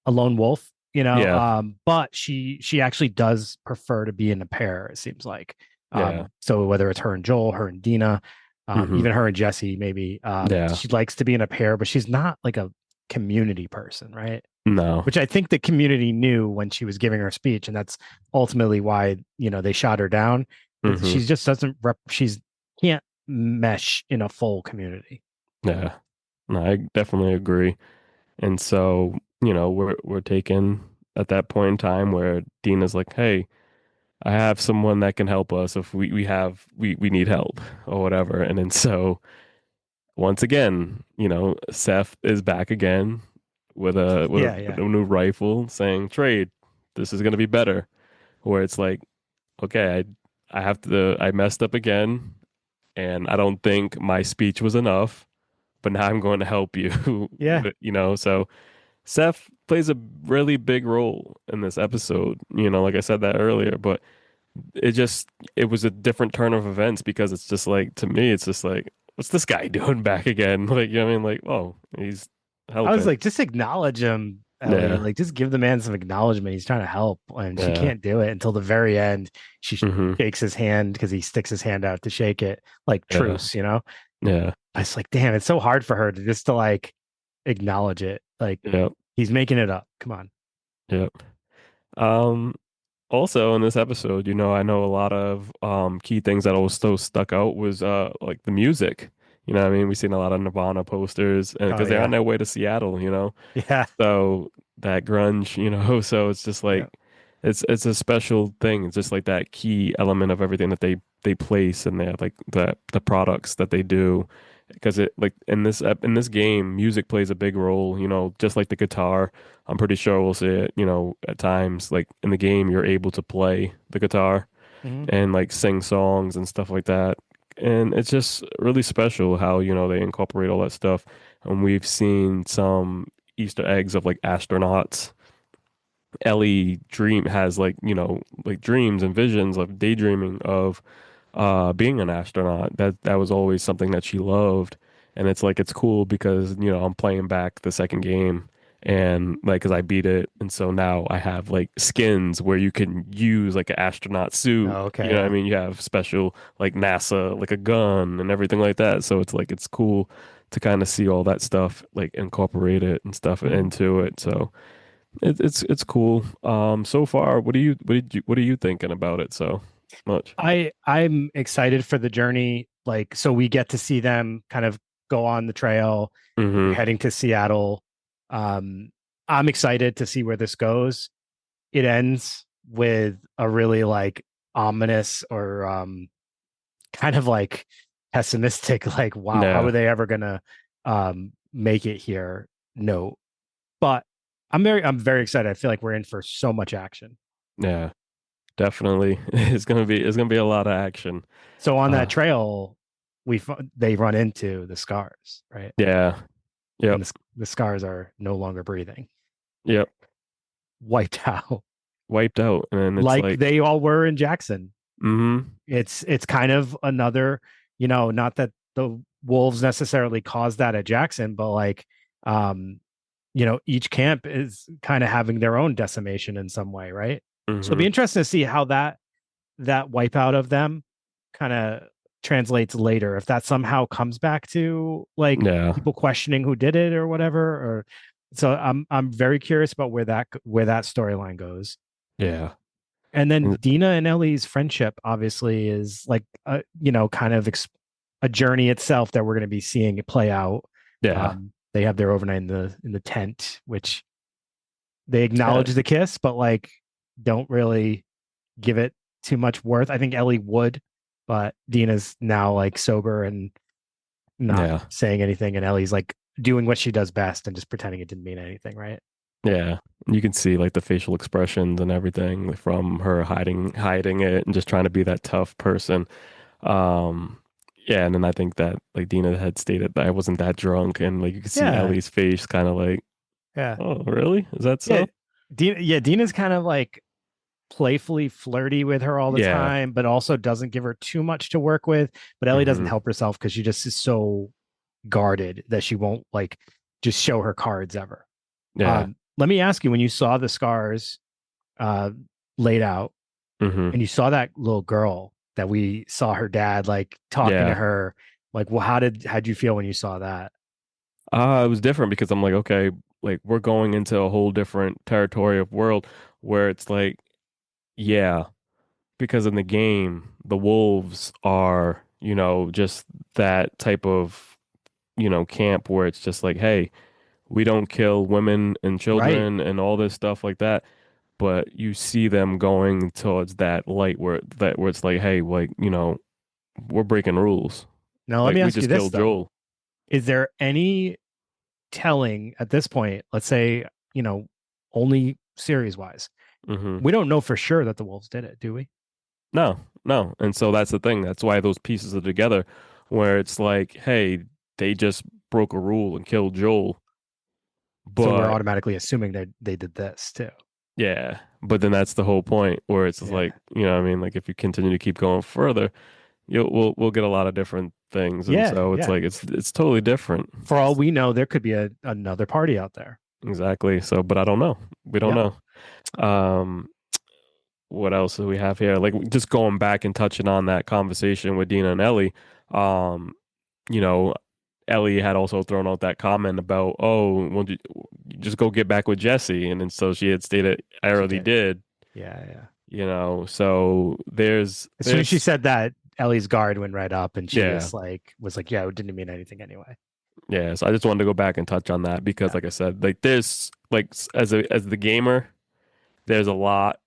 S3: lone wolf,
S2: Yeah.
S3: but she actually does prefer to be in a pair, it seems like.
S2: Yeah.
S3: So whether it's her and Joel, her and Dina,
S2: Hmm.
S3: even her and Jesse, maybe,
S2: Yeah.
S3: she likes to be in a pair, but she's not like a community person, right?
S2: No.
S3: Which I think the community knew when she was giving her speech, and that's ultimately why they shot her down.
S2: Hmm.
S3: She just doesn't she's can't mesh in a full community.
S2: Yeah. No, I definitely agree. And so, we're taken at that point in time where Dina's like, "Hey, I have someone that can help us if we need help or whatever." And then so once again, Seth is back again with a with a,
S3: Yeah,
S2: with
S3: yeah.
S2: a new rifle saying, "Trade. This is gonna be better." Where it's like, okay, I messed up again, and I don't think my speech was enough, but now I'm going to help you.
S3: Yeah.
S2: So Seth plays a really big role in this episode, like I said that earlier, but it was a different turn of events because it's just like, to me, it's just like, what's this guy doing back again? Like, you know what I mean? Like, oh, he's
S3: I was
S2: helping.
S3: like, just acknowledge him, Ellie.
S2: Yeah.
S3: Like, just give the man some acknowledgement. He's trying to help, and she
S2: Yeah.
S3: can't do it until the very end. She
S2: Hmm.
S3: shakes his hand because he sticks his hand out to shake it, like
S2: Yeah.
S3: truce.
S2: Yeah.
S3: I was like, damn, it's so hard for her to just to like acknowledge it. Like,
S2: Yeah.
S3: he's making it up. Come on.
S2: Yeah. Um, Also in this episode, I know a lot of key things that also stuck out was like the music. You know what I mean? We've seen a lot of Nirvana posters and
S3: Oh
S2: because they're on
S3: yeah,
S2: their way to Seattle.
S3: yeah,
S2: So that grunge, so it's just
S3: yeah.
S2: like it's a special thing. It's just like that key element of everything that they place in there, like the products that they do. Because it like in this game, music plays a big role, just like the guitar. I'm pretty sure we'll see it, at times. Like in the game, you're able to play the guitar
S3: Mhm.
S2: and like sing songs and stuff like that. And it's just really special how, they incorporate all that stuff. And we've seen some Easter eggs of like astronauts. Ellie dream has like dreams and visions of daydreaming of being an astronaut. That was always something that she loved. And it's like it's cool because, I'm playing back the second game and like because I beat it. And so now I have like skins where you can use like an astronaut suit.
S3: Oh,
S2: You
S3: okay,
S2: know what I
S3: yeah.
S2: mean? You have special like NASA, like a gun and everything like that. So it's like it's cool to kind of see all that stuff like incorporate it and stuff
S3: Mhm.
S2: into it. So it's cool. So far, what are you thinking about it so much?
S3: I'm excited for the journey. Like, so we get to see them kind of go on the trail. They're
S2: Hmm.
S3: heading to Seattle. Um, I'm excited to see where this goes. It ends with a really like ominous or kind of like pessimistic, like, wow, how are
S2: Yeah,
S3: they ever gonna make it here? No. But I'm very excited. I feel like we're in for so much action.
S2: yeah, definitely. It's gonna be a lot of action.
S3: So on that
S2: Uh,
S3: trail, they run into the scars, right?
S2: yeah,
S3: And
S2: yep,
S3: the scars are no longer breathing,
S2: yep.
S3: wiped out,
S2: Wiped out, and it's
S3: like
S2: like,
S3: they all were in Jackson.
S2: mm-hmm,
S3: It's kind of another, not that the wolves necessarily caused that at Jackson, but like, um, each camp is kind of having their own decimation in some way, right? So it'll
S2: mm-hmm,
S3: be interesting to see how that wipeout of them kind of translates later. If that somehow comes back to like
S2: yeah,
S3: people questioning who did it or whatever, or so I'm very curious about where that storyline goes.
S2: yeah.
S3: And then
S2: And
S3: Dina and Ellie's friendship obviously is like kind of a journey itself that we're going to be seeing it play out.
S2: yeah,
S3: They have their overnight in the tent, which they
S2: yeah,
S3: acknowledge the kiss, but like don't really give it too much worth. I think Ellie would, but Dina's now like sober and not
S2: yeah,
S3: saying anything, and Ellie's like doing what she does best and just pretending it didn't mean anything, right?
S2: yeah. You can see like the facial expressions and everything from her hiding it and just trying to be that tough person. Um, yeah, and then I think that like Dina had stated that I wasn't that drunk, and like you could see
S3: Yeah,
S2: Ellie's face kind of like,
S3: yeah,
S2: oh, really? Is that
S3: yeah.
S2: so?
S3: Dina's kind of like playfully flirty with her all the
S2: Yeah.
S3: time, but also doesn't give her too much to work with. But Ellie doesn't
S2: Hmm.
S3: help herself because she just is so guarded that she won't like just show her cards ever.
S2: Yeah.
S3: Let me ask you, when you saw the scars uh laid out
S2: Hmm.
S3: and you saw that little girl that we saw her dad like talking to
S2: Yeah.
S3: her, like well, how'd you feel when you saw that?
S2: It was different because I'm like, okay, like we're going into a whole different territory of world where it's like, yeah, because in the game, the wolves are, just that type of, camp where it's just like, hey, we don't kill women and
S3: Right.
S2: children and all this stuff like that. But you see them going towards that light where it's like, hey, like, we're breaking rules.
S3: Now let
S2: Like
S3: me
S2: we
S3: ask you
S2: just
S3: this
S2: killed
S3: though.
S2: Joel.
S3: Is there any telling at this point, let's say, only series wise,
S2: Hmm.
S3: we don't know for sure that the wolves did it, do we?
S2: No, no. And so that's the thing. That's why those pieces are together, where it's like, hey, they just broke a rule and killed Joel.
S3: So we're
S2: But
S3: automatically assuming that they did this too.
S2: yeah, but then that's the whole point where it's just like,
S3: Yeah.
S2: what I mean? Like if you continue to keep going further, we'll get a lot of different things. And
S3: Yeah.
S2: so it's
S3: Yeah.
S2: like it's totally different.
S3: For all we know, there could be another party out there.
S2: Exactly. So, but I don't know. We don't
S3: Yep.
S2: know. Um, what else do we have here? Like just going back and touching on that conversation with Dina and Ellie. Um, you know, Ellie had also thrown out that comment about, oh, won't you just go get back with Jesse? And then so she had stated, I
S3: She
S2: already
S3: did.
S2: did,
S3: Yeah. Yeah.
S2: so
S3: As soon as she
S2: there's,
S3: said that, Ellie's guard went right up and she
S2: yeah,
S3: just like was like, yeah, it didn't mean anything anyway.
S2: yeah. So I just wanted to go back and touch on that because,
S3: Yeah.
S2: like I said, like there's like as the gamer, there's a lot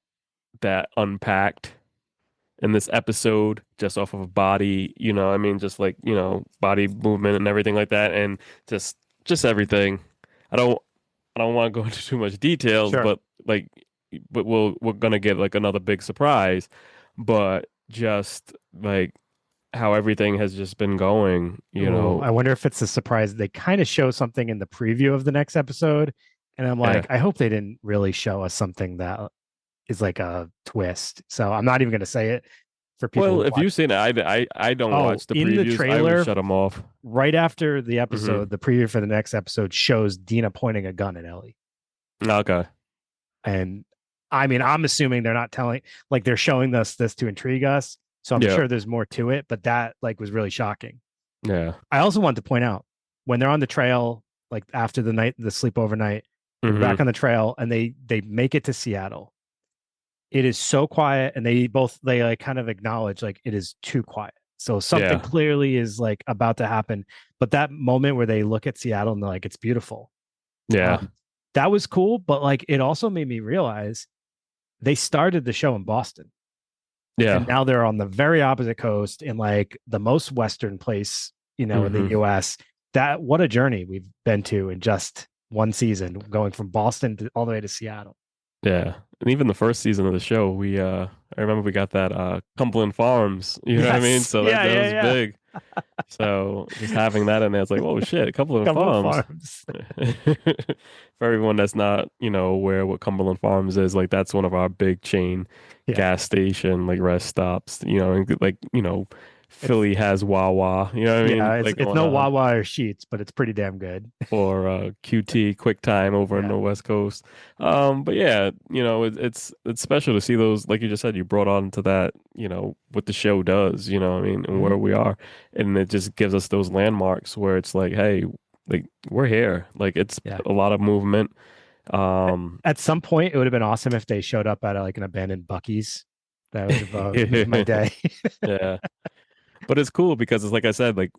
S2: that unpacked in this episode just off of body, I mean, just like, body movement and everything like that, and just everything. I don't I don't want to go into too much details,
S3: Sure.
S2: but like we're gonna get like another big surprise. But just like how everything has just been going,
S3: Oh, I wonder if it's a surprise. They kind of show something in the preview of the next episode. And I'm
S2: yeah.
S3: like, I hope they didn't really show us something that is like a twist. So I'm not even going to say it for people
S2: Well,
S3: who
S2: if
S3: watch.
S2: you've seen it, I don't
S3: Oh,
S2: watch the
S3: in the
S2: previews. I always
S3: trailer,
S2: shut them off.
S3: right after the
S2: Hmm.
S3: episode, the preview for the next episode shows Dina pointing a gun at Ellie.
S2: Okay.
S3: And I mean, I'm assuming they're not telling, like they're showing us this to intrigue us. So I'm
S2: Yeah.
S3: sure there's more to it, but that like was really shocking.
S2: Yeah.
S3: I also want to point out when they're on the trail, like after the sleep overnight, they're back
S2: Hmm.
S3: on the trail and they make it to Seattle. It is so quiet, and they like kind of acknowledge like it is too quiet. So something
S2: Yeah.
S3: clearly is like about to happen. But that moment where they look at Seattle and they're like, it's beautiful.
S2: Yeah.
S3: Um, that was cool, but like it also made me realize they started the show in Boston and
S2: Yeah.
S3: now they're on the very opposite coast in like the most western place, in the
S2: Hmm.
S3: US. That what a journey we've been to in just one season, going from Boston all the way to Seattle.
S2: Yeah. And even the first season of the show, I remember we got that Cumberland Farms, you know what I mean?
S3: Yes.
S2: So that
S3: Yeah,
S2: that
S3: yeah,
S2: was
S3: yeah.
S2: big. So just having that in there, it's like, oh shit, Cumberland
S3: Cumberland
S2: Farms.
S3: Farms.
S2: For everyone that's not, aware what Cumberland Farms is, like that's one of our big chain
S3: Yeah.
S2: gas station, like rest stops, and like,
S3: It's
S2: Philly has Wawa, you know what I mean?
S3: yeah,
S2: Like
S3: it's
S2: going
S3: no
S2: on.
S3: Wawa or Sheets, but it's pretty damn good.
S2: Or QT QuickTime over in
S3: Yeah.
S2: the West Coast. But yeah, it's special to see those, like you just said, you brought on to that, what the show does, what I mean, and
S3: Mhm.
S2: where we are. And it just gives us those landmarks where it's like, hey, like we're here. Like it's
S3: Yeah.
S2: a lot of movement.
S3: At some point, it would have been awesome if they showed up at like an abandoned Buc-ee's. That would have made my day.
S2: Yeah. But it's cool because it's like I said, like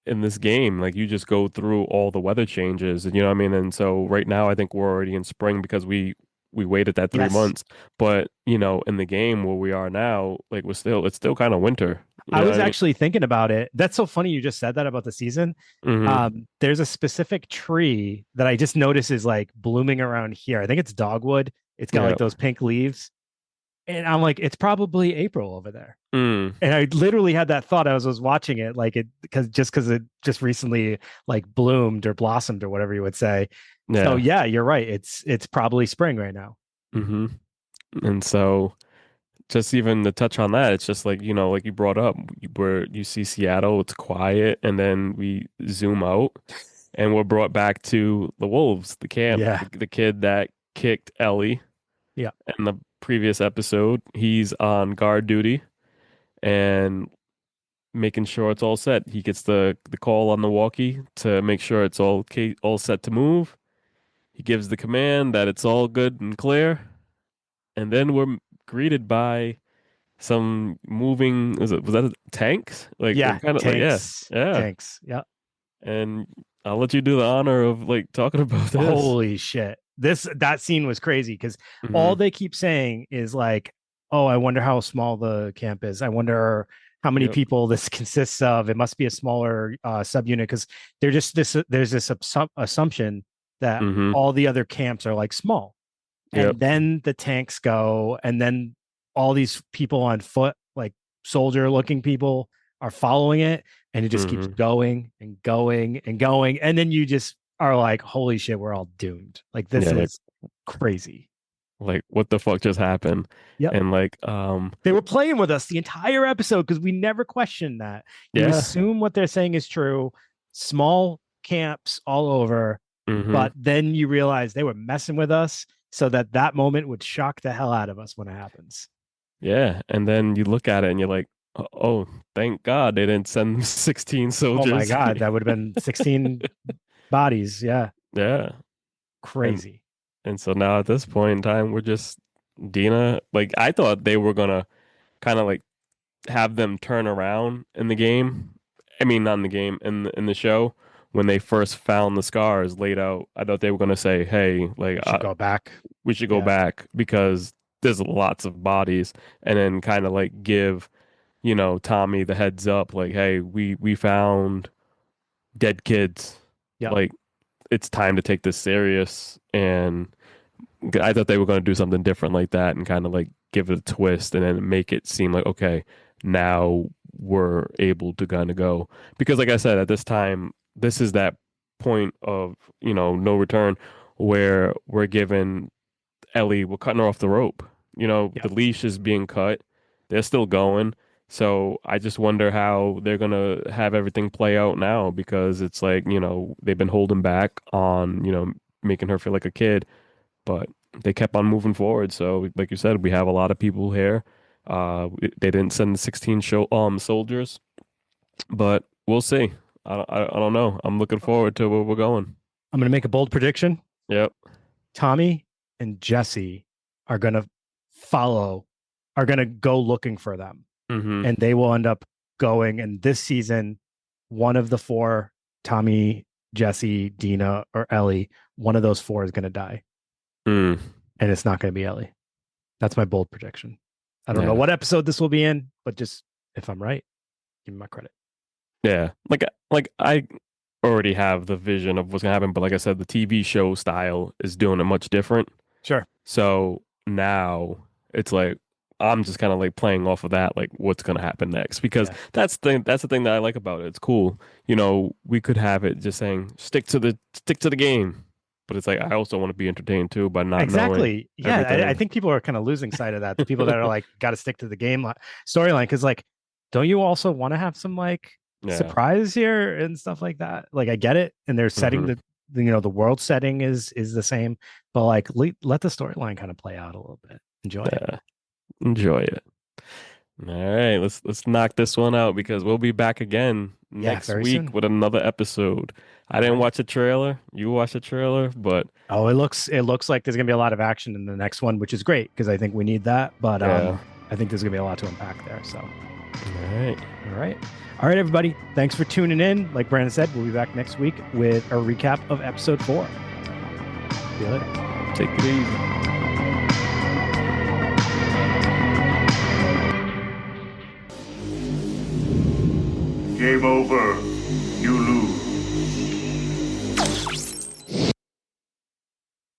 S2: in this game, like you just go through all the weather changes, and you know what I mean? And so right now I think we're already in spring because we waited that three
S3: Yes.
S2: months. But, in the game where we are now, like it's still kind of winter. You
S3: I
S2: know
S3: was
S2: what I mean?
S3: actually thinking about it. That's so funny you just said that about the season.
S2: Mm-hmm.
S3: There's a specific tree that I just noticed is like blooming around here. I think it's dogwood. It's got
S2: Yeah.
S3: like those pink leaves. And I'm like, it's probably April over there.
S2: Mm.
S3: And I literally had that thought as I was watching it, like because it just recently like bloomed or blossomed or whatever you would say. So
S2: Yeah.
S3: yeah, you're right. It's probably spring right now.
S2: Mm-hmm. And so just even to touch on that, it's just like, like you brought up, where you see Seattle, it's quiet, and then we zoom out and we're brought back to the Wolves, the camp,
S3: Yeah.
S2: the kid that kicked Ellie
S3: Yeah.
S2: in the previous episode. He's on guard duty and making sure it's all set. He gets the call on the walkie to make sure it's all set to move. He gives the command that it's all good and clear, and then we're greeted by some moving. Was that tanks? Like
S3: Yeah.
S2: kind of like yeah,
S3: Tanks.
S2: yeah.
S3: Tanks. Yeah.
S2: And I'll let you do the honor of like talking about this.
S3: Holy shit. That scene was crazy because all
S2: Hmm.
S3: they keep saying is like, oh, I wonder how small the camp is. I wonder how many
S2: Yep.
S3: people this consists of. It must be a smaller subunit because there's this assumption that
S2: Hmm.
S3: all the other camps are like small.
S2: Yep.
S3: And then the tanks go, and then all these people on foot, like soldier looking people, are following it, and it just keeps
S2: Hmm.
S3: going and going and going. And then you just are like, holy shit, we're all doomed. Like, this
S2: Yeah.
S3: is crazy.
S2: Like what the fuck just happened?
S3: Yep.
S2: And like
S3: They were playing with us the entire episode because we never questioned that. You
S2: yeah.
S3: assume what they're saying is true. Small camps all over,
S2: Hmm.
S3: but then you realize they were messing with us so that moment would shock the hell out of us when it happens.
S2: Yeah. And then you look at it and you're like, oh, thank God they didn't send 16
S3: Oh my
S2: soldiers.
S3: God, that would have been 16 bodies. Yeah,
S2: Yeah. And
S3: crazy.
S2: and so now at this point in time, we're just Dina. Like I thought they were gonna kind of like have them turn around in the game. I mean, not in the game, in the show when they first found the scars laid out. I thought they were gonna say, "Hey, like
S3: We should go back.
S2: we should go
S3: Yeah,
S2: back because there's lots of bodies," and then kind of like give Tommy the heads up, like, "Hey, we found dead kids.
S3: yeah,
S2: Like it's time to take this serious." And I thought they were going to do something different like that and kind of like give it a twist and then make it seem like, okay, now we're able to kind of go. Because, like I said, at this time, this is that point of, no return where we're giving Ellie, we're cutting her off the rope.
S3: yeah.
S2: The leash is being cut, they're still going. So I just wonder how they're going to have everything play out now because it's like, they've been holding back on, making her feel like a kid, but they kept on moving forward. So, like you said, we have a lot of people here. They didn't send the 16 soldiers, but we'll see. I don't know. I'm looking forward to where we're going.
S3: I'm gonna make a bold prediction.
S2: Yep.
S3: Tommy and Jesse are gonna follow, are gonna go looking for them,
S2: Mm-hmm.
S3: and they will end up going. And this season, one of the four, Tommy, Jesse, Dina, or Ellie, one of those four is gonna die,
S2: Mm.
S3: and it's not gonna be Ellie. That's my bold prediction. I don't know
S2: Yeah.
S3: what episode this will be in, but just if I'm right, give me my credit.
S2: Yeah. Like I already have the vision of what's gonna happen, but like I said, the TV show style is doing it much different.
S3: Sure.
S2: So now it's like I'm just kind of like playing off of that, like what's gonna happen next. Because
S3: Yeah.
S2: that's the thing that I like about it. It's cool. We could have it just saying stick to the game. But it's like I also want to be entertained too by not knowing
S3: Exactly. Yeah, I
S2: everything.
S3: think people are kind of losing sight of that. The people that are like, got to stick to the game storyline, because like, don't you also want to have some like
S2: Yeah.
S3: surprise here and stuff like that? Like, I get it, and they're setting
S2: Mhm.
S3: the world setting is the same, but like let the storyline kind of play out a little bit. Enjoy it.
S2: Yeah. Enjoy it. All right, let's knock this one out because we'll be back again next
S3: very
S2: week
S3: soon.
S2: with another episode. I didn't watch the trailer. You watched the trailer, but
S3: Oh, it looks like there's gonna be a lot of action in the next one, which is great because I think we need that. But
S2: yeah.
S3: I think there's gonna be a lot to unpack there. So,
S2: All right.
S3: all right, everybody. Thanks for tuning in. Like Brandon said, we'll be back next week with a recap of episode 4. See you later.
S2: Take it easy.
S4: Game over.